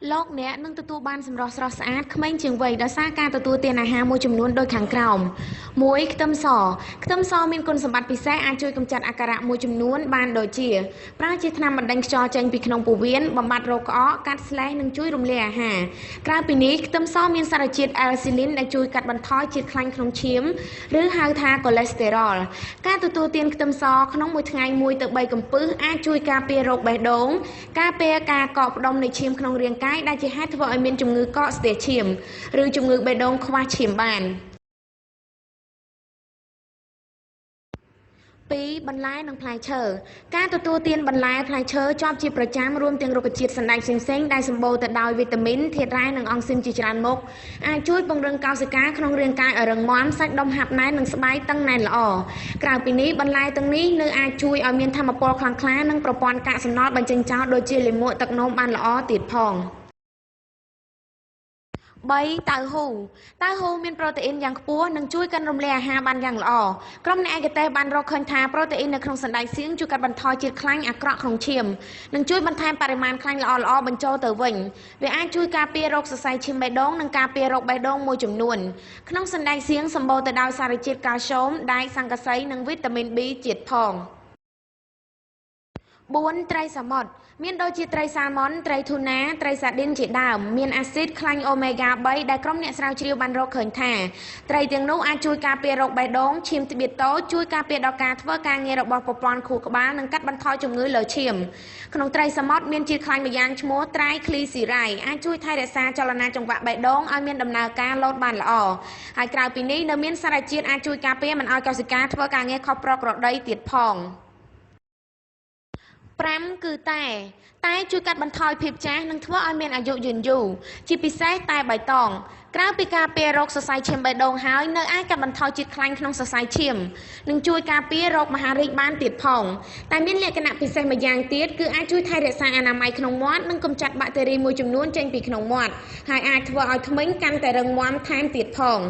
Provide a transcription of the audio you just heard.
លោកអ្នកនឹងទទួលបានសម្រស់ស្រស់ស្អាតក្មេងជាងវ័យដោយសារការទទួលទានអាហារមួយចំនួនដូចខាងក្រោម 1. ខ្ទឹមសខ្ទឹមសមានគុណសម្បត្តិពិសេសអាចជួយកម្ចាត់អាការៈមួយចំនួនបានដូចជាប្រើជាថ្នាំបណ្តេញខ្យល់ចេញពីក្នុងពោះវៀនបំបត្តិរោគក្អកកាត់ស្លេសនិងជួយរំលាយអាហារក្រៅពីនេះខ្ទឹមសមានសារជាតិ L-Theanine ដែលជួយកាត់បន្ថយជាតិខ្លាញ់ក្នុងឈាមឬហៅថា cholesterol ការទទួលទានខ្ទឹមសក្នុងមួយថ្ងៃ1 ទៅ 3 កំពឹសអាចជួយការពាររោគបេះដូងការពារការកកផ្ដុំនៃឈាមក្នុងរាងកាយដែលជាហេតុធ្វើឲ្យមានជំងឺកកស្ទះឈាមឬជំងឺបេះដូងខ្វះឈាមបាន 2. បន្លែនិងផ្លែឈើការទទួលទានបន្លែផ្លែឈើជាប់ជាប្រចាំរួមទាំងរុក្ខជាតិសណ្តែកផ្សេងៗដែលសម្បូរទៅដោយវីតាមីនធាតុរ៉ែនិងអង់ស៊ីមជាច្រើនមុខអាចជួយពង្រឹងកោសិកាក្នុងរាងកាយឲ្យរឹងមាំសាច់ដុំហាប់ណែននិងស្បែកតឹងណែនល្អក្រៅពីនេះបន្លែទាំងនេះនៅអាចជួយឲ្យមានថាមពលខ្លាំងក្លានិងប្រព័ន្ធកាកសំណល់បញ្ចេញចោលដូចជាលាមកទឹកនោមបានល្អទៀតផង 3. តៅហ៊ូមានប្រូតេអ៊ីនយ៉ាងខ្ពស់និងជួយកាន់រំលាយអាហារបានយ៉ាងល្អក្រុមអ្នកឯកទេសបានរកឃើញថាប្រូតេអ៊ីននៅក្នុងសណ្តែកសៀងជួយកាត់បន្ថយជាតិខ្លាញ់អាក្រក់ក្នុងឈាមនិងជួយបន្ថែមបរិមាណខ្លាញ់ល្អៗបញ្ចូលទៅវិញវាអាចជួយការពាររោគសរសៃឈាមបេះដូងនិងការពាររោគបេះដូងមួយចំនួនក្នុងសណ្តែកសៀងសម្បូរទៅដោយសារជាតិកាល់ស្យូមដែកស័ង្កសីនិងវីតាមីន B ជាតិផង 4. ត្រីសមុទ្រមានដូចជាត្រីសាម៉ុនត្រីធូណាត្រីសាឌីនជាដើមមានអាស៊ីតខ្លាញ់អូមេហ្គា 3 ដែលក្រុមអ្នកស្រាវជ្រាវបានរកឃើញថាត្រីទាំងនោះអាចជួយការពាររោគបេះដូងឈាមទ្បៀតតូចជួយការពារដល់ការធ្វើការងាររបស់ប្រព័ន្ធខួរក្បាលនិងកាត់បន្ថយជំងឺលើឈាមក្នុងត្រីសមុទ្រមានជាតិខ្លាញ់ម្យ៉ាងឈ្មោះត្រៃគ្លីស៊ីរ៉ៃអាចជួយថែរក្សាចលនាចង្វាក់បេះដូងឲ្យមានដំណើរការលោតបានល្អហើយក្រៅពីនេះនៅមានសារជាតិអាចជួយការពារមិនឲ្យកោសិកាធ្វើការងារខុសប្រក្រតីទៀតផង 5 គឺតែជួយកាត់បន្ថយភាពចាស់និងធ្វើឲ្យមានអាយុយឺនយូរជាពិសេសតែបៃតងក្រៅពីការពាររោគសរសៃឈាមបេះដូងហើយនៅអាចកាត់បន្ថយជាតិខ្លាញ់ក្នុងសរសៃឈាមនិងជួយការពាររោគមហារីកបានទៀតផងតែមានលក្ខណៈពិសេសម្យ៉ាងទៀតគឺអាចជួយថែរក្សាអនាម័យក្នុងមាត់និងកម្ចាត់បាក់តេរីមួយចំនួនចេញពីក្នុងមាត់ហើយអាចធ្វើឲ្យធ្មេញកាន់តែរឹងមាំថែមទៀតផង